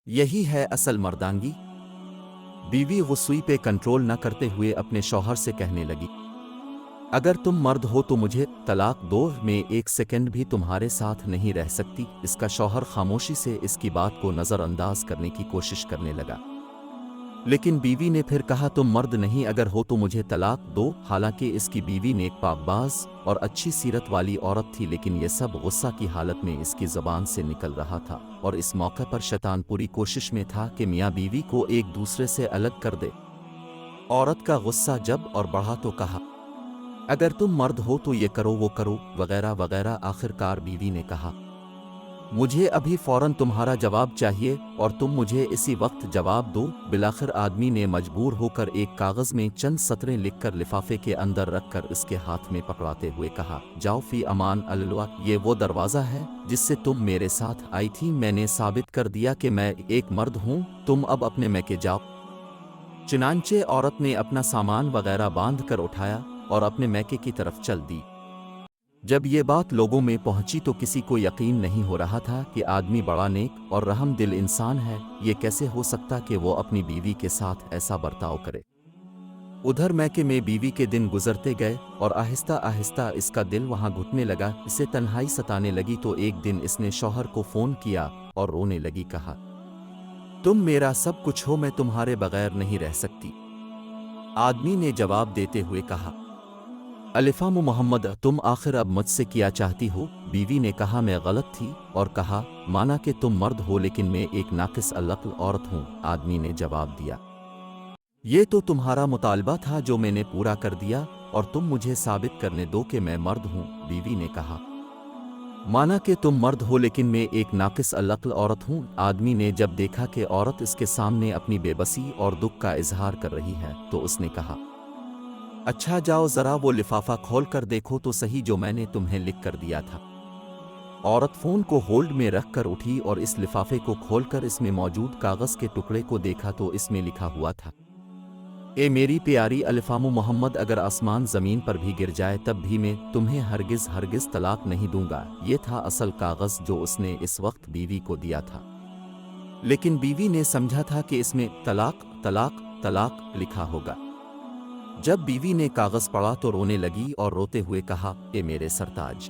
यही है असल मर्दांगी। बीवी गुस्से पे कंट्रोल न करते हुए अपने शौहर से कहने लगी, अगर तुम मर्द हो तो मुझे तलाक दो, मैं एक सेकंड भी तुम्हारे साथ नहीं रह सकती। इसका शौहर खामोशी से इसकी बात को नज़रअंदाज करने की कोशिश करने लगा, लेकिन बीवी ने फिर कहा, तुम मर्द नहीं अगर हो तो मुझे तलाक दो। हालांकि इसकी बीवी नेक पाकबाज और अच्छी सीरत वाली औरत थी, लेकिन यह सब गुस्सा की हालत में इसकी ज़बान से निकल रहा था, और इस मौके पर शैतान पूरी कोशिश में था कि मियाँ बीवी को एक दूसरे से अलग कर दे। औरत का गुस्सा जब और बढ़ा तो कहा, अगर तुम मर्द हो तो ये करो वो करो वगैरह वगैरह। आखिरकार बीवी ने कहा, मुझे अभी फौरन तुम्हारा जवाब चाहिए और तुम मुझे इसी वक्त जवाब दो। बिलाखिर आदमी ने मजबूर होकर एक कागज़ में चंद सतरें लिखकर लिफाफे के अंदर रखकर इसके हाथ में पकड़ाते हुए कहा, जाओ फी अमान अल्लाह। ये वो दरवाज़ा है जिससे तुम मेरे साथ आई थी। मैंने साबित कर दिया कि मैं एक मर्द हूँ, तुम अब अपने मैके जाओ। चुनांचे औरत ने अपना सामान वगैरह बांध कर उठाया और अपने मैके की तरफ चल दी। जब ये बात लोगों में पहुंची तो किसी को यकीन नहीं हो रहा था कि आदमी बड़ा नेक और रहम दिल इंसान है। ये कैसे हो सकता कि वो अपनी बीवी के साथ ऐसा बर्ताव करे। उधर मैके में बीवी के दिन गुजरते गए और आहिस्ता आहिस्ता इसका दिल वहां घुटने लगा। इसे तन्हाई सताने लगी तो एक दिन इसने शौहर को फ़ोन किया और रोने लगी। कहा, तुम मेरा सब कुछ हो, मैं तुम्हारे बगैर नहीं रह सकती। आदमी ने जवाब देते हुए कहा, अलिफाम मोहम्मद, तुम आखिर अब मुझसे क्या चाहती हो? बीवी ने कहा, मैं गलत थी, और कहा, माना कि तुम मर्द हो लेकिन मैं एक नाकिस अल्लक्ल औरत हूँ। आदमी ने जवाब दिया, ये तो तुम्हारा मुतालबा था जो मैंने पूरा कर दिया, और तुम मुझे साबित करने दो कि मैं मर्द हूँ। बीवी ने कहा, माना कि तुम मर्द हो लेकिन मैं एक नाकिस अल्लक्ल औरत हूँ। आदमी ने जब देखा कि औरत इसके सामने अपनी बेबसी और दुख का इजहार कर रही है तो उसने कहा, अच्छा जाओ ज़रा वो लिफाफा खोल कर देखो तो सही जो मैंने तुम्हें लिख कर दिया था। औरत फ़ोन को होल्ड में रख कर उठी और इस लिफाफे को खोलकर इसमें मौजूद कागज़ के टुकड़े को देखा तो इसमें लिखा हुआ था, ए मेरी प्यारी अलिफामो मोहम्मद, अगर आसमान ज़मीन पर भी गिर जाए तब भी मैं तुम्हें हरगिज़ हरगिज़ तलाक नहीं दूंगा। ये था असल कागज़ जो उसने इस वक्त बीवी को दिया था, लेकिन बीवी ने समझा था कि इसमें तलाक तलाक तलाक लिखा होगा। जब बीवी ने कागज़ पढ़ा तो रोने लगी और रोते हुए कहा, ए मेरे सरताज,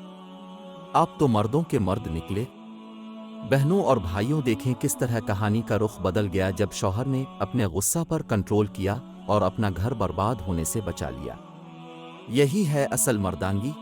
आप तो मर्दों के मर्द निकले। बहनों और भाइयों, देखें किस तरह कहानी का रुख बदल गया जब शौहर ने अपने गुस्सा पर कंट्रोल किया और अपना घर बर्बाद होने से बचा लिया। यही है असल मर्दांगी।